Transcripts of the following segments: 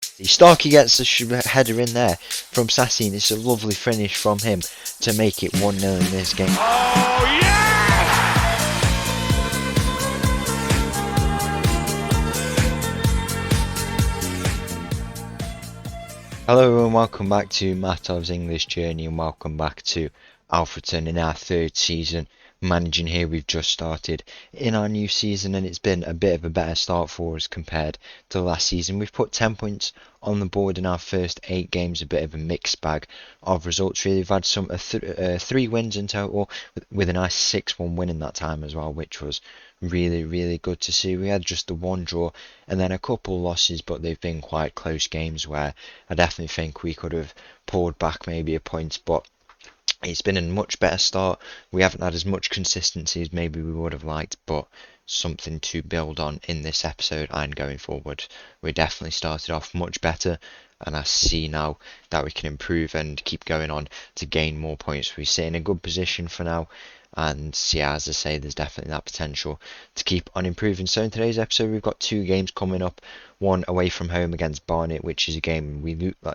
Starkey gets the header in there from Sassy, and it's a lovely finish from him to make it 1-0 in this game. Oh, yeah! Hello everyone, welcome back to Mattov's English Journey and welcome back to Alfreton in our third season. Managing here, we've just started in our new season and it's been a bit of a better start for us compared to last season. We've put 10 points on the board in our first 8 games, a bit of a mixed bag of results really. We've had some 3 wins in total with a nice 6-1 win in that time as well, which was really good to see. We had just the 1 draw and then a couple losses, but they've been quite close games where I definitely think we could have pulled back maybe a point, but it's been a much better start. We haven't had as much consistency as maybe we would have liked, but something to build on in this episode and going forward. We definitely started off much better, and I see now that we can improve and keep going on to gain more points. We sit in a good position for now, and yeah, as I say, there's definitely that potential to keep on improving. So in today's episode, we've got 2 games coming up. One away from home against Barnet, which is a game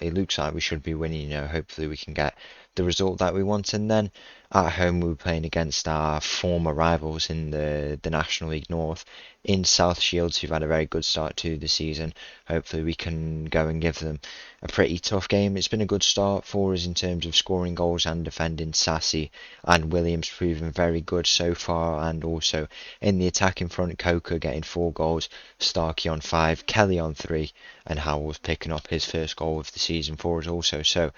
it looks like we should be winning. Hopefully we can get the result that we want. And then at home, we're playing against our former rivals in the National League North in South Shields, who've had a very good start to the season. Hopefully we can go and give them a pretty tough game. It's been a good start for us in terms of scoring goals and defending. Sassy and Williams proving very good so far, and also in the attacking front, Coker getting 4 goals, Starkey on 5, Kelly on 3, and Howell's picking up his first goal of the season for us also. So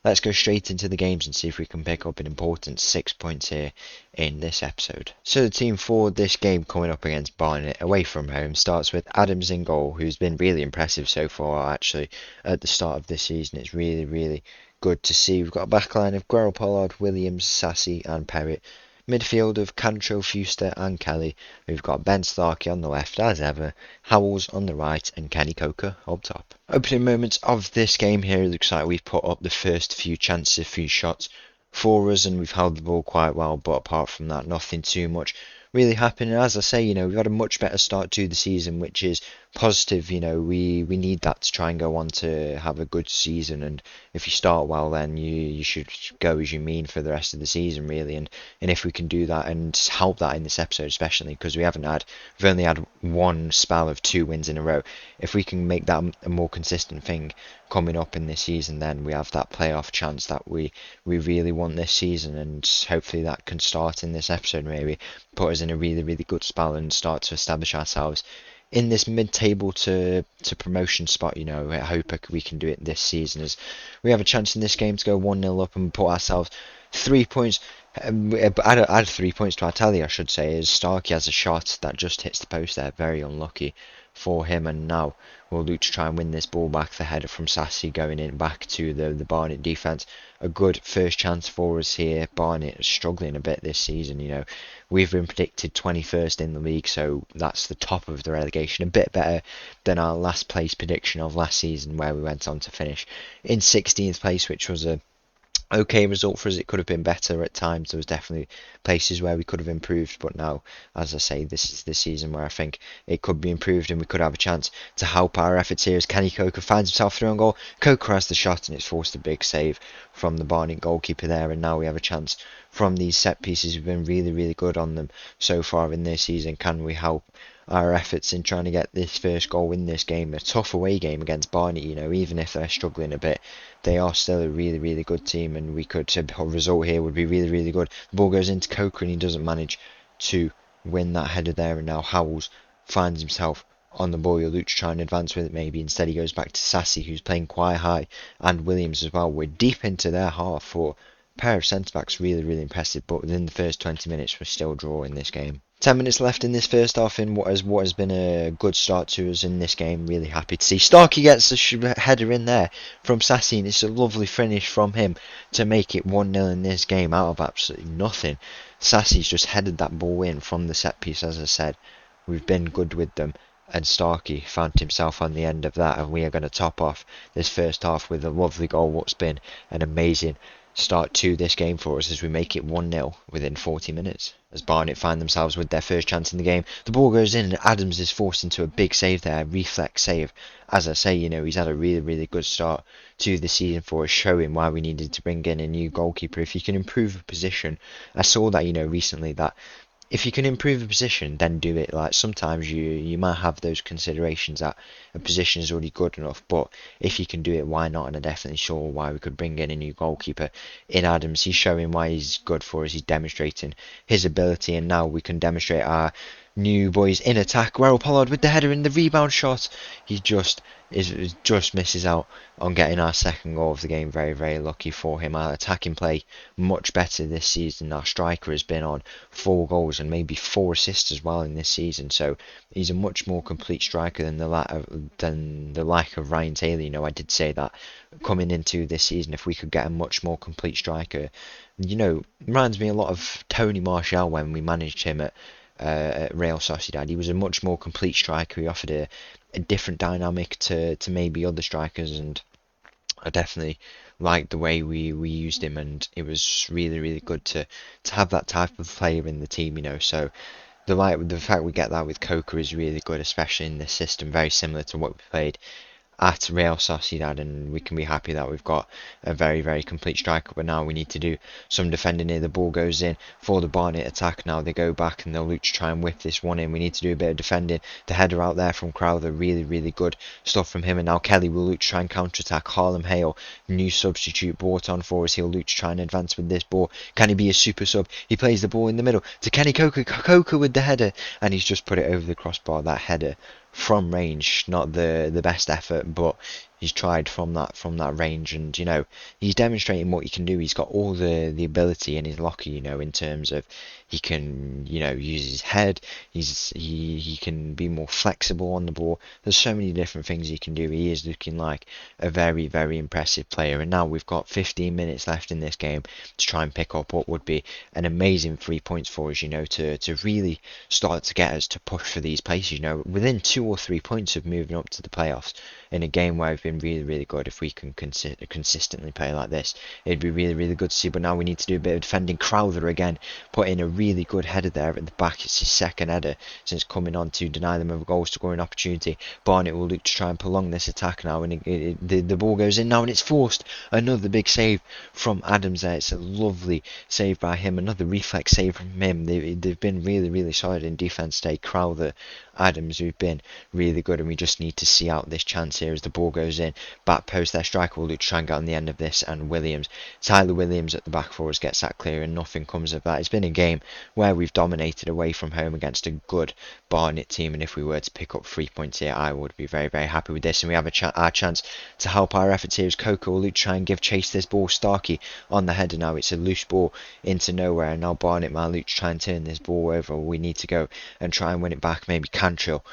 let's go straight into the games and see if we can pick up an important 6 points here in this episode. So the team for this game coming up against Barnet away from home starts with Adams in goal, who's been really impressive so far actually at the start of this season. It's really good to see. We've got a backline of Guerrero, Pollard, Williams, Sassy and Perrott. Midfield of Cantro, Fuster and Kelly. We've got Ben Starkey on the left as ever, Howells on the right and Kenny Coker up top. Opening moments of this game here, it looks like we've put up the first few chances, few shots for us, and we've held the ball quite well, but apart from that, nothing too much really happening. As I say, we've had a much better start to the season, which is positive. We need that to try and go on to have a good season, and if you start well, then you should go as you mean for the rest of the season really, and if we can do that and help that in this episode especially, because we've only had 1 spell of 2 wins in a row. If we can make that a more consistent thing coming up in this season, then we have that playoff chance that we really want this season, and hopefully that can start in this episode, maybe put us in a really good spell and start to establish ourselves in this mid-table to promotion spot. I hope we can do it this season, as we have a chance in this game to go 1-0 up and put ourselves 3 points. Add 3 points to our tally, I should say, as Starkey has a shot that just hits the post there. Very unlucky for him, and now we'll look to try and win this ball back. The header from Sassy going in back to the Barnet defence. A good first chance for us here. Barnet is struggling a bit this season. We've been predicted 21st in the league, so that's the top of the relegation. A bit better than our last place prediction of last season, where we went on to finish in 16th place, which was a okay result for us. It could have been better at times. There was definitely places where we could have improved, but now, as I say, this is the season where I think it could be improved and we could have a chance to help our efforts here, as Kenny Coker finds himself through on goal. Coker has the shot and it's forced a big save from the Barnet goalkeeper there, and now we have a chance from these set pieces. We've been really good on them so far in this season. Can we help our efforts in trying to get this first goal in this game? A tough away game against Barnet, even if they're struggling a bit, they are still a really good team, and we could, a result here would be really good. The ball goes into Coker and he doesn't manage to win that header there, and now Howells finds himself on the ball. You'll look to try and advance with it maybe. Instead he goes back to Sassy, who's playing quite high, and Williams as well. We're deep into their half for a pair of centre-backs. Really impressive, but within the first 20 minutes we're still drawing this game. 10 minutes left in this first half in what has been a good start to us in this game. Really happy to see Starkey gets the header in there from Sassy, and it's a lovely finish from him to make it 1-0 in this game out of absolutely nothing. Sassy's just headed that ball in from the set piece. As I said, we've been good with them, and Starkey found himself on the end of that, and we are going to top off this first half with a lovely goal. What's been an amazing start to this game for us as we make it 1-0 within 40 minutes. As Barnet find themselves with their first chance in the game, the ball goes in and Adams is forced into a big save there, reflex save. As I say, he's had a really good start to the season for us, showing why we needed to bring in a new goalkeeper. If you can improve a position, I saw that, recently, that if you can improve a position, then do it. Like, sometimes you might have those considerations that a position is already good enough, but if you can do it, why not? And I'm definitely sure why we could bring in a new goalkeeper in Adams. He's showing why he's good for us. He's demonstrating his ability, and now we can demonstrate our new boys in attack. Guerrero Pollard with the header and the rebound shot. He just misses out on getting our second goal of the game. Very lucky for him. Our attacking play much better this season. Our striker has been on 4 goals and maybe 4 assists as well in this season. So he's a much more complete striker than the like of Ryan Taylor. I did say that coming into this season, if we could get a much more complete striker, reminds me a lot of Tony Martial when we managed him at Real Sociedad. He was a much more complete striker. He offered a different dynamic to maybe other strikers, and I definitely liked the way we used him, and it was really good to have that type of player in the team. So the fact we get that with Coca is really good, especially in this system, very similar to what we played at Real Sociedad, and we can be happy that we've got a very complete striker. But now we need to do some defending here. The ball goes in for the Barnet attack. Now they go back and they'll look to try and whip this one in. We need to do a bit of defending. The header out there from Crowther, really good stuff from him. And now Kelly will look to try and counter-attack. Harlem Hale, new substitute, brought on for us. He'll look to try and advance with this ball. Can he be a super sub? He plays the ball in the middle to Kenny Coca with the header, and he's just put it over the crossbar. That header from range, not the best effort, but he's tried from that range, and he's demonstrating what he can do. He's got all the ability in his locker, in terms of he can use his head. He can be more flexible on the ball. There's so many different things he can do. He is looking like a very impressive player, and now we've got 15 minutes left in this game to try and pick up what would be an amazing 3 points for us, to really start to get us to push for these places, within 2 or 3 points of moving up to the playoffs in a game where we've been really good. If we can consistently play like this, it'd be really good to see. But now we need to do a bit of defending. Crowther again put in a really good header there at the back. It's his second header since coming on to deny them of a goal scoring opportunity. Barnet will look to try and prolong this attack now, and the ball goes in now, and it's forced. Another big save from Adams there. It's a lovely save by him. Another reflex save from him. They've been really solid in defence today. Crowther, Adams, who've been really good, and we just need to see out this chance here as the ball goes in. Back post, their striker will look to try and get on the end of this, and Tyler Williams at the back for us gets that clear, and nothing comes of that. It's been a game where we've dominated away from home against a good Barnet team, and if we were to pick up 3 points here, I would be very happy with this. And we have our chance to help our efforts here as Coco will look to try and give chase this ball. Starkey on the header now. It's a loose ball into nowhere, and now Barnet might look to try and turn this ball over. We need to go and try and win it back. Maybe Cantrill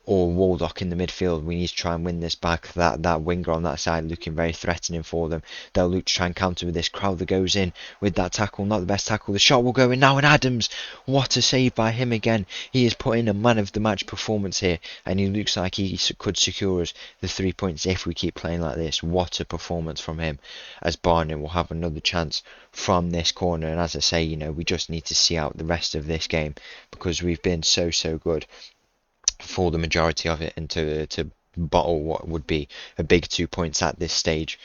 or Waldock in the midfield. We need to try and win this back. That winger on that side looking very threatening for them. They'll look to try and counter with this. Crowther goes in with that tackle. Not the best tackle. The shot will go in now, and Adams, what a save by him again. He is putting a man of the match performance here, and he looks like he could secure us the 3 points if we keep playing like this. What a performance from him, as Barnet will have another chance from this corner. And as I say, we just need to see out the rest of this game, because we've been so good for the majority of it, and to bottle what would be a big 2 points at this stage.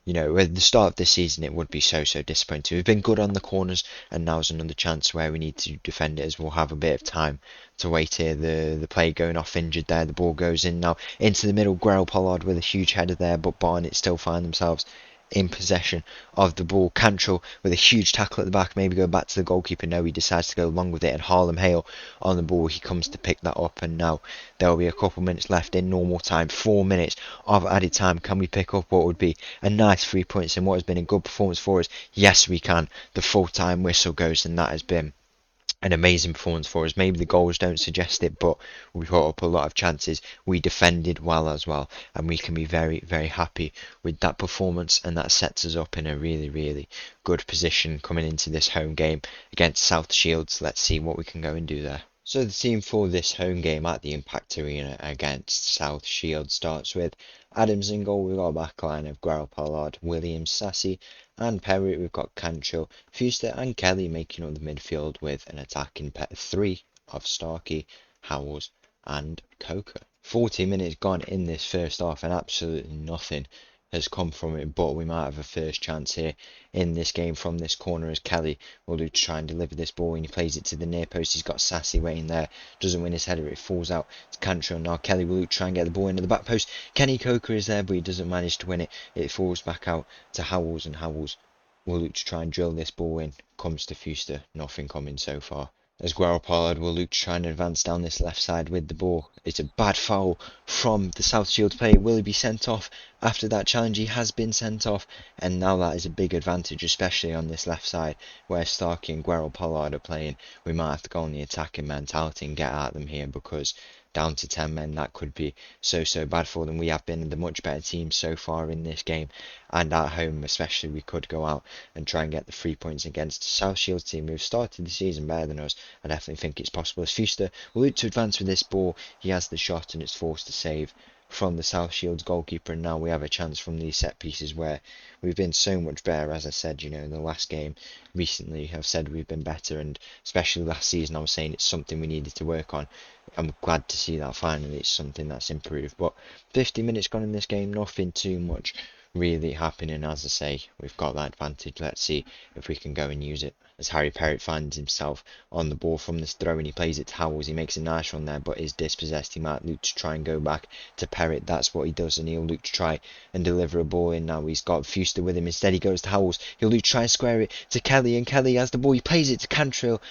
At the start of this season, it would be so disappointing. We've been good on the corners, and now's another chance where we need to defend it, as we'll have a bit of time to wait here. The player going off injured there. The ball goes in now into the middle. Guerrero Pollard with a huge header there, but Barnet still find themselves in possession of the ball. Cantrill with a huge tackle at the back, maybe go back to the goalkeeper. No, he decides to go along with it, and Harlem Hale on the ball. He comes to pick that up, and now there will be a couple minutes left in normal time. 4 minutes of added time. Can we pick up what would be a nice 3 points in what has been a good performance for us? Yes, we can. The full-time whistle goes, and that has been an amazing performance for us. Maybe the goals don't suggest it, but we put up a lot of chances. We defended well as well, and we can be very happy with that performance, and that sets us up in a really good position coming into this home game against South Shields. Let's see what we can go and do there. So the team for this home game at the Impact Arena against South Shield starts with Adams in goal. We've got a backline of Guerrero, Pollard, Williams, Sassy and Perry. We've got Cancho, Fuster and Kelly making up the midfield with an attacking three of Starkey, Howells and Coker. 40 minutes gone in this first half and absolutely nothing has come from it, but we might have a first chance here in this game from this corner as Kelly will look to try and deliver this ball and he plays it to the near post. He's got Sassy waiting there, doesn't win his header, it falls out to Cantrell. Now Kelly will look to try and get the ball into the back post. Kenny Coker is there but he doesn't manage to win it. It falls back out to Howells and Howells will look to try and drill this ball in. Comes to Fuster, nothing coming so far. As Guerrero Pollard will look to try and advance down this left side with the ball. It's a bad foul from the South Shields player. Will he be sent off? After that challenge he has been sent off and now that is a big advantage, especially on this left side where Starkey and Guerrero Pollard are playing. We might have to go on the attacking mentality and get at them here because down to 10 men that could be so bad for them. We have been the much better team so far in this game and at home especially we could go out and try and get the 3 points against the South Shields team who've started the season better than us. I definitely think it's possible as Fuster will look to advance with this ball. He has the shot and it's forced to save from the South Shields goalkeeper and now we have a chance from these set pieces where we've been so much better. As I said, you know, in the last game recently I've said we've been better and especially last season I was saying it's something we needed to work on. I'm glad to see that finally it's something that's improved, but 50 minutes gone in this game, nothing too much really happening. As I say, we've got that advantage. Let's see if we can go and use it. As Harry Perrett finds himself on the ball from this throw and he plays it to Howells. He makes a nice run there but is dispossessed. He might look to try and go back to Perrett. That's what he does and he'll look to try and deliver a ball in. Now he's got Fuster with him. Instead he goes to Howells. He'll look to try and square it to Kelly and Kelly has the ball. He plays it to Cantrell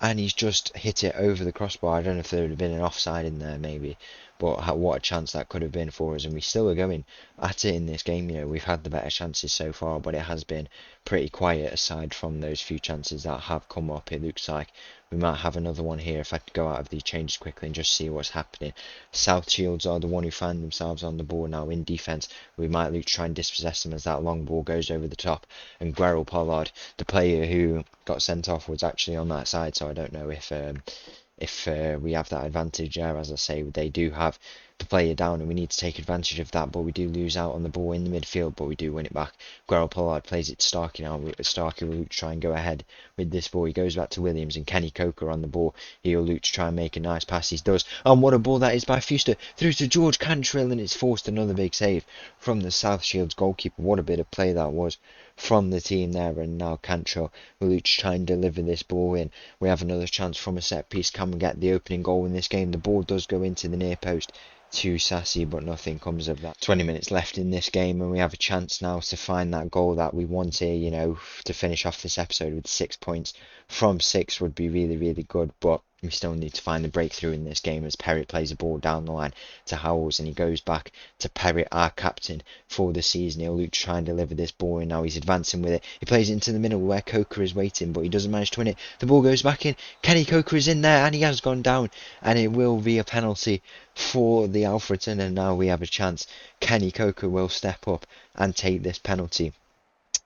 and he's just hit it over the crossbar. I don't know if there would have been an offside in there maybe, but what a chance that could have been for us, and we still are going at it in this game. You know, we've had the better chances so far, but it has been pretty quiet aside from those few chances that have come up. It looks like we might have another one here if I could go out of the changes quickly and just see what's happening. South Shields are the one who find themselves on the ball now in defence. We might look to try and dispossess them as that long ball goes over the top, and Guerrero Pollard, the player who got sent off, was actually on that side, so I don't know if we have that advantage there. As I say, they do have the player down and we need to take advantage of that, but we do lose out on the ball in the midfield, but we do win it back. Guerrero Pollard plays it to Starkey now. Starkey will try and go ahead with this ball. He goes back to Williams and Kenny Coker on the ball. He'll look to try and make a nice pass. He does, and what a ball that is by Fuster through to George Cantrell, and it's forced another big save from the South Shields goalkeeper. What a bit of play that was from the team there, and now Cantrell will look to try and deliver this ball in. We have another chance from a set piece. Can we get the opening goal in this game? The ball does go into the near post to Sassy, but nothing comes of that. 20 minutes left in this game and we have a chance now to find that goal that we want here, you know, to finish off this episode with 6 points from 6 would be really good, but we still need to find the breakthrough in this game as Perrett plays a ball down the line to Howells and he goes back to Perrett, our captain for the season. He'll look to try and deliver this ball and now he's advancing with it. He plays it into the middle where Coker is waiting, but he doesn't manage to win it. The ball goes back in. Kenny Coker is in there and he has gone down, and it will be a penalty for the Alfreton, and now we have a chance. Kenny Coker will step up and take this penalty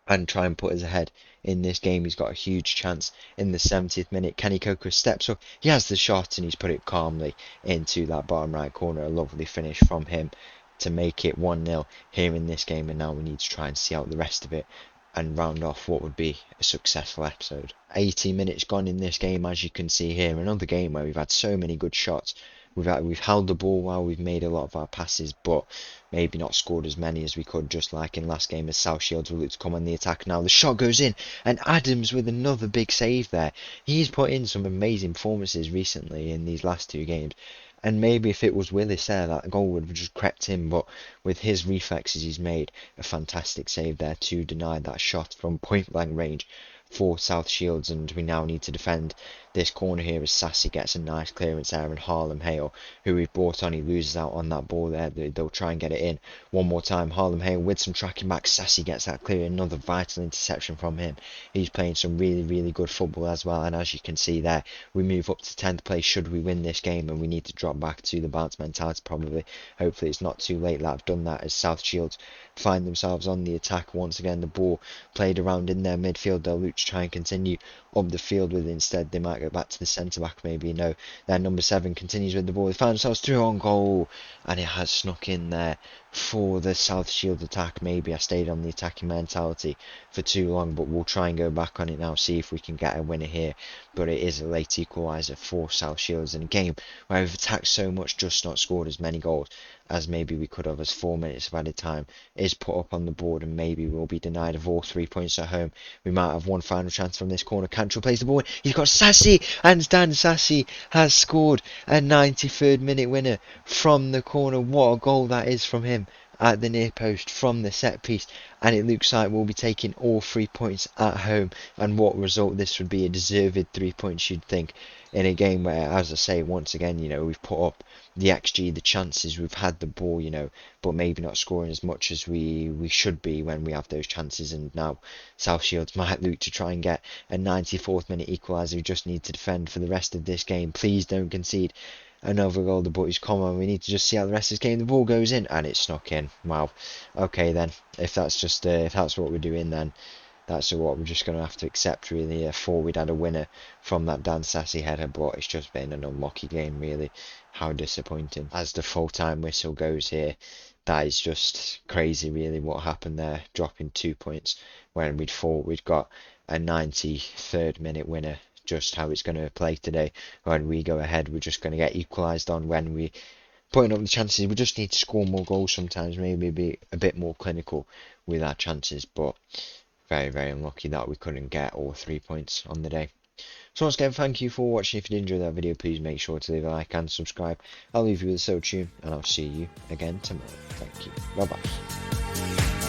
and try and put us ahead in this game. He's got a huge chance in the 70th minute. Kenny Coker steps up, he has the shot and he's put it calmly into that bottom right corner. A lovely finish from him to make it 1-0 here in this game, and now we need to try and see out the rest of it and round off what would be a successful episode. 80 minutes gone in this game, as you can see here. Another game where we've had so many good shots. We've held the ball well, we've made a lot of our passes, but maybe not scored as many as we could, just like in last game as South Shields will look to come on the attack. Now the shot goes in, and Adams with another big save there. He's put in some amazing performances recently in these last two games, and maybe if it was Willis there, that goal would have just crept in, but with his reflexes he's made a fantastic save there to deny that shot from point blank range for South Shields, and we now need to defend this corner here as Sassy gets a nice clearance there, and Harlem Hale, who we've brought on, he loses out on that ball there. They'll try and get it in one more time. Harlem Hale with some tracking back. Sassy gets that clear, another vital interception from him. He's playing some really good football as well, and as you can see there, we move up to 10th place should we win this game, and we need to drop back to the bounce mentality probably. Hopefully it's not too late that I've done that, as South Shields find themselves on the attack once again. The ball played around in their midfield. They'll look to try and continue up the field with. Instead, they might go back to the centre-back maybe. No, then number 7 continues with the ball. They find themselves through on goal, and it has snuck in there for the South Shield attack. Maybe I stayed on the attacking mentality for too long, but we'll try and go back on it now, see if we can get a winner here. But it is a late equaliser for South Shields in a game where we've attacked so much, just not scored as many goals as maybe we could have, as 4 minutes of added time is put up on the board, and maybe we'll be denied of all 3 points at home. We might have one final chance from this corner. Cantrell plays the ball in. He's got Sassy, and Dan Sassy has scored a 93rd minute winner from the corner. What a goal that is from him at the near post from the set piece, and it looks like we'll be taking all 3 points at home. And what result this would be, a deserved 3 points, you'd think, in a game where, as I say once again, we've put up the XG, the chances, we've had the ball, but maybe not scoring as much as we should be when we have those chances. And now South Shields might look to try and get a 94th minute equaliser. We just need to defend for the rest of this game. Please don't concede another goal. The boys, come on, we need to just see how the rest of this game. The ball goes in, and it's snuck in. Wow. Okay then, if that's what we're doing, then that's what we're just going to have to accept, really. I thought we'd had a winner from that Dan Sassy header, but it's just been an unlucky game, really. How disappointing. As the full-time whistle goes here, that is just crazy, really, what happened there, dropping 2 points when we'd thought we'd got a 93rd minute winner. Just how it's going to play today. When we go ahead, we're just going to get equalised on when we putting up the chances. We just need to score more goals sometimes, maybe be a bit more clinical with our chances, but very, very unlucky that we couldn't get all 3 points on the day. So once again, thank you for watching. If you did enjoy that video, please make sure to leave a like and subscribe. I'll leave you with a soul tune, and I'll see you again tomorrow. Thank you. Bye bye.